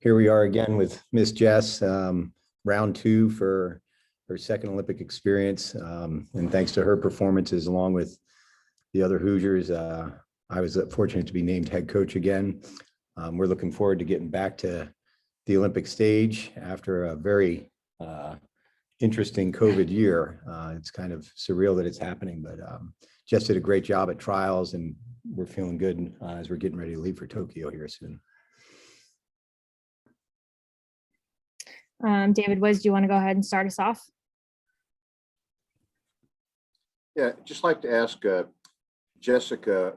Here we are again with Miss Jess, round two for her second Olympic experience. And thanks to her performances, along with the other Hoosiers, I was fortunate to be named head coach again. We're looking forward to getting back to the Olympic stage after a very interesting COVID year. It's kind of surreal that it's happening, but Jess did a great job at trials, and we're feeling good as we're getting ready to leave for Tokyo here soon. David Wiz, do you want to go ahead and start us off? Yeah, just like to ask Jessica,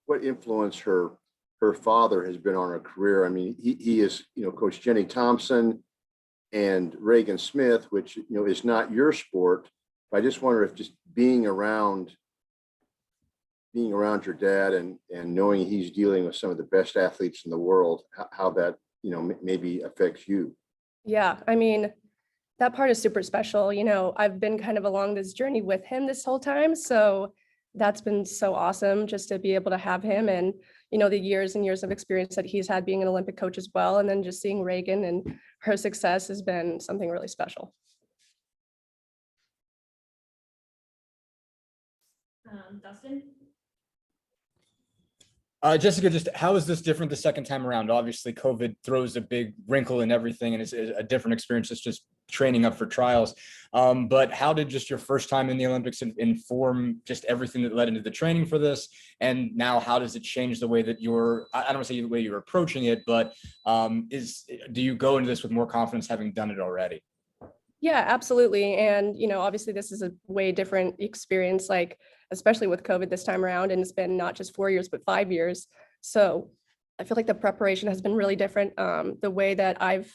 what influence her father has been on her career. I mean, he is, Coach Jenny Thompson and Reagan Smith, which, is not your sport. But I just wonder if just being around your dad and knowing he's dealing with some of the best athletes in the world, how that, maybe affects you. Yeah, I mean, that part is super special. I've been kind of along this journey with him this whole time. So that's been so awesome just to be able to have him and, the years and years of experience that he's had being an Olympic coach as well. And then just seeing Reagan and her success has been something really special. Dustin? Jessica, just how is this different the second time around? Obviously, COVID throws a big wrinkle in everything, and it's a different experience. It's just training up for trials. But how did just your first time in the Olympics inform just everything that led into the training for this? And now how does it change the way that I don't want to say the way you're approaching it, but do you go into this with more confidence having done it already? Yeah, absolutely. And, obviously this is a way different experience, especially with COVID this time around. And it's been not just 4 years, but 5 years. So I feel like the preparation has been really different. The way that I've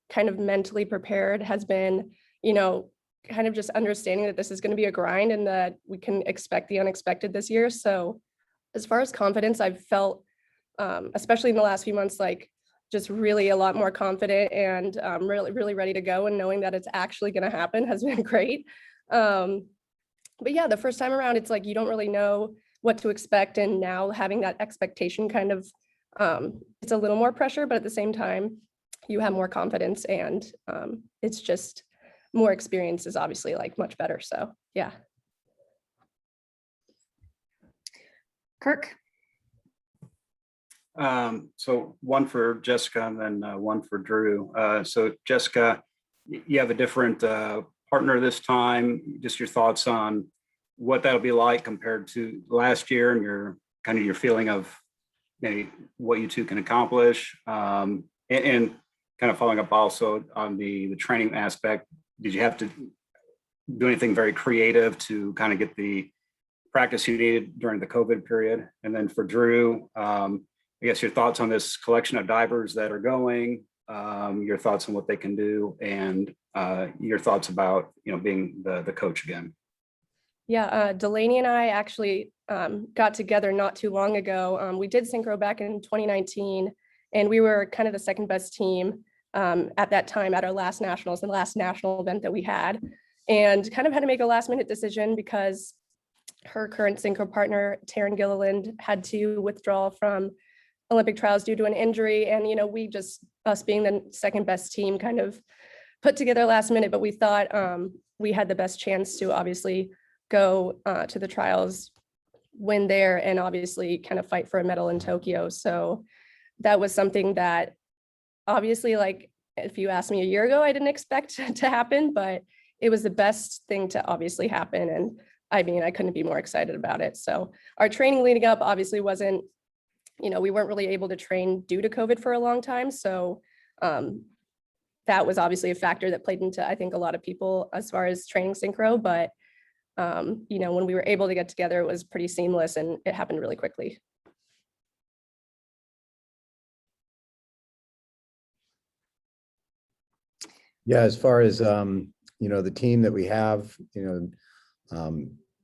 kind of mentally prepared has been, kind of just understanding that this is going to be a grind and that we can expect the unexpected this year. So as far as confidence, I've felt, especially in the last few months, just really a lot more confident and really ready to go, and knowing that it's actually going to happen has been great. But yeah, the first time around, it's you don't really know what to expect. And now having that expectation kind of, it's a little more pressure, but at the same time, you have more confidence, and it's just more experience is obviously much better. So yeah. Kirk? So one for Jessica and then one for Drew. So Jessica, you have a different partner this time. Just your thoughts on what that'll be like compared to last year, and your feeling of maybe what you two can accomplish, and kind of following up also on the training aspect. Did you have to do anything very creative to kind of get the practice you needed during the COVID period? And then for Drew, I guess your thoughts on this collection of divers that are going, your thoughts on what they can do, and your thoughts about being the coach again. Yeah, Delaney and I actually got together not too long ago. We did synchro back in 2019, and we were kind of the second best team at that time at our last nationals, the last national event that we had, and kind of had to make a last minute decision because her current synchro partner, Taryn Gilliland, had to withdraw from Olympic trials due to an injury. And, we just, us being the second best team, kind of put together last minute, but we thought we had the best chance to obviously go to the trials, win there, and obviously kind of fight for a medal in Tokyo. So that was something that obviously, if you asked me a year ago, I didn't expect to happen, but it was the best thing to obviously happen. And I mean, I couldn't be more excited about it. So our training leading up obviously wasn't, we weren't really able to train due to COVID for a long time. So that was obviously a factor that played into, I think, a lot of people as far as training synchro. But, when we were able to get together, it was pretty seamless and it happened really quickly. Yeah, as far as the team that we have,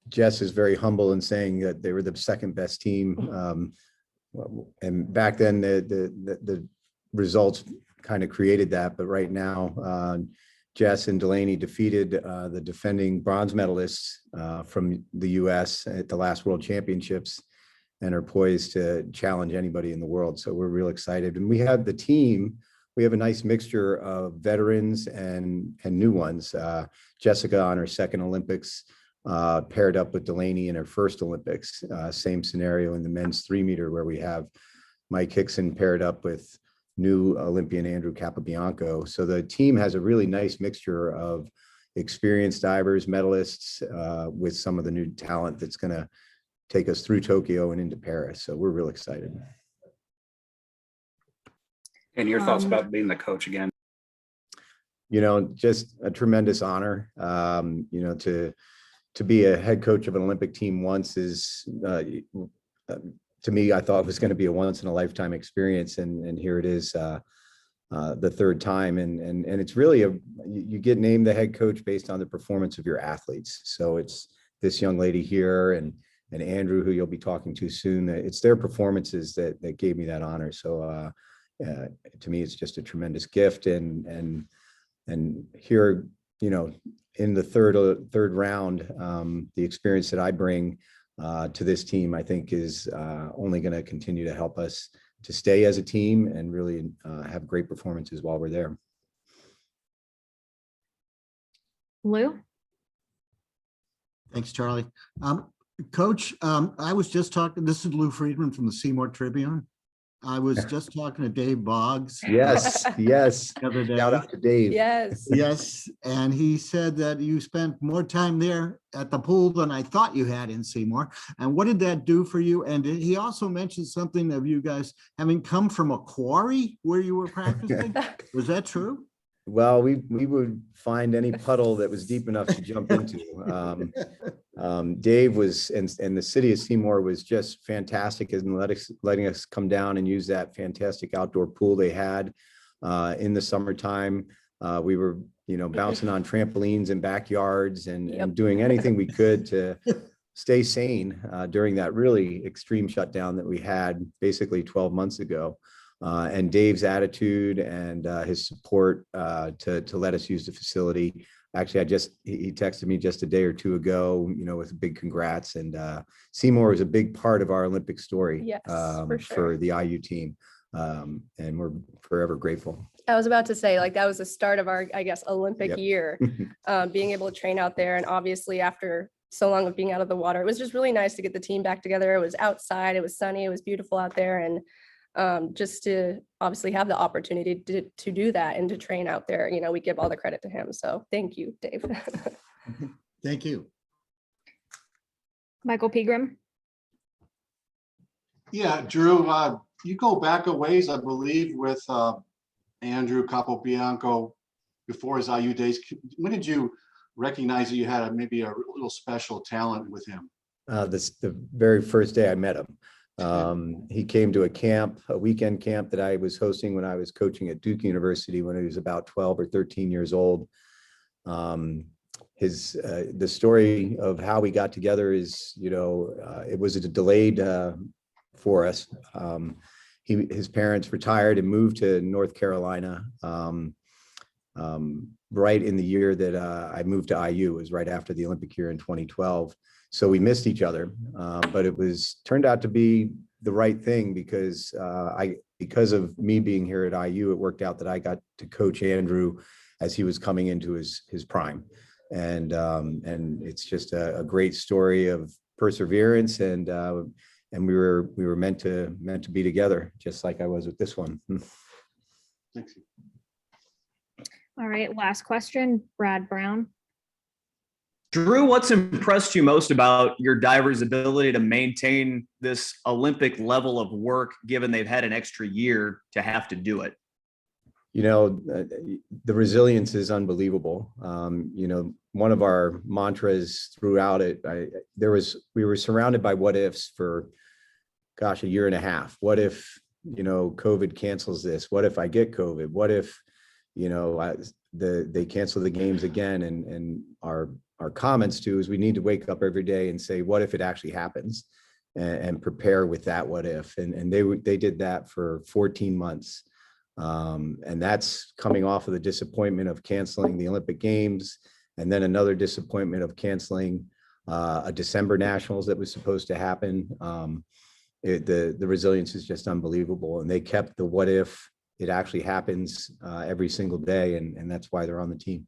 Jess is very humble in saying that they were the second best team. And back then the results kind of created that, but right now Jess and Delaney defeated the defending bronze medalists from the US at the last World Championships, and are poised to challenge anybody in the world. So we're real excited. And we have the team. We have a nice mixture of veterans and new ones. Jessica on her second Olympics paired up with Delaney in her first Olympics. Same scenario in the men's 3-meter where we have Mike Hickson paired up with new Olympian Andrew Capobianco. So the team has a really nice mixture of experienced divers, medalists, with some of the new talent that's going to take us through Tokyo and into Paris. So we're real excited. And your thoughts about being the coach again? Just a tremendous honor. To be a head coach of an Olympic team once is, to me, I thought it was going to be a once in a lifetime experience. And here it is, the third time. And it's really you get named the head coach based on the performance of your athletes. So it's this young lady here and Andrew, who you'll be talking to soon. It's their performances that gave me that honor. So to me, it's just a tremendous gift. And here, in the third round, the experience that I bring to this team, I think is only going to continue to help us to stay as a team and really have great performances while we're there. Lou? Thanks, Charlie. Coach, I was just talking, this is Lou Friedman from the Seymour Tribune. I was just talking to Dave Boggs. Yes. The other day. Shout out to Dave. Yes. Yes, and he said that you spent more time there at the pool than I thought you had in Seymour. And what did that do for you? And he also mentioned something of you guys having come from a quarry where you were practicing. Was that true? Well, we would find any puddle that was deep enough to jump into. Dave was, and the city of Seymour was just fantastic in letting us come down and use that fantastic outdoor pool they had in the summertime. We were, bouncing on trampolines in backyards and doing anything we could to stay sane during that really extreme shutdown that we had basically 12 months ago. And Dave's attitude and his support to let us use the facility. Actually, he texted me just a day or two ago, with a big congrats. And Seymour is a big part of our Olympic story. Yes, for sure. For the IU team. And we're forever grateful. I was about to say, that was the start of our, Olympic Yep. year, being able to train out there. And obviously after so long of being out of the water, it was just really nice to get the team back together. It was outside, it was sunny, it was beautiful out there. And just to obviously have the opportunity to do that and to train out there, we give all the credit to him. So thank you, Dave. Thank you. Michael Pegram? Yeah, Drew, you go back a ways, I believe, with Andrew Capobianco before his IU days. When did you recognize that you had maybe a little special talent with him? The very first day I met him. He came to a weekend camp that I was hosting when I was coaching at Duke University when he was about 12 or 13 years old. The story of how we got together is, it was delayed for us. His parents retired and moved to North Carolina right in the year that I moved to IU. It was right after the Olympic year in 2012. So we missed each other, but it turned out to be the right thing because of me being here at IU, it worked out that I got to coach Andrew as he was coming into his prime. And it's just a great story of perseverance and we were meant to be together, just like I was with this one. Thanks. All right, last question, Brad Brown. Drew, what's impressed you most about your divers' ability to maintain this Olympic level of work, given they've had an extra year to have to do it? The resilience is unbelievable. One of our mantras throughout it, we were surrounded by what ifs for, a year and a half. What if, COVID cancels this? What if I get COVID? What if, they cancel the games again? And our comments to is we need to wake up every day and say, what if it actually happens, and prepare with that what if. And they did that for 14 months. And that's coming off of the disappointment of canceling the Olympic Games, and then another disappointment of canceling a December Nationals that was supposed to happen. the resilience is just unbelievable. And they kept the what if it actually happens every single day. And that's why they're on the team.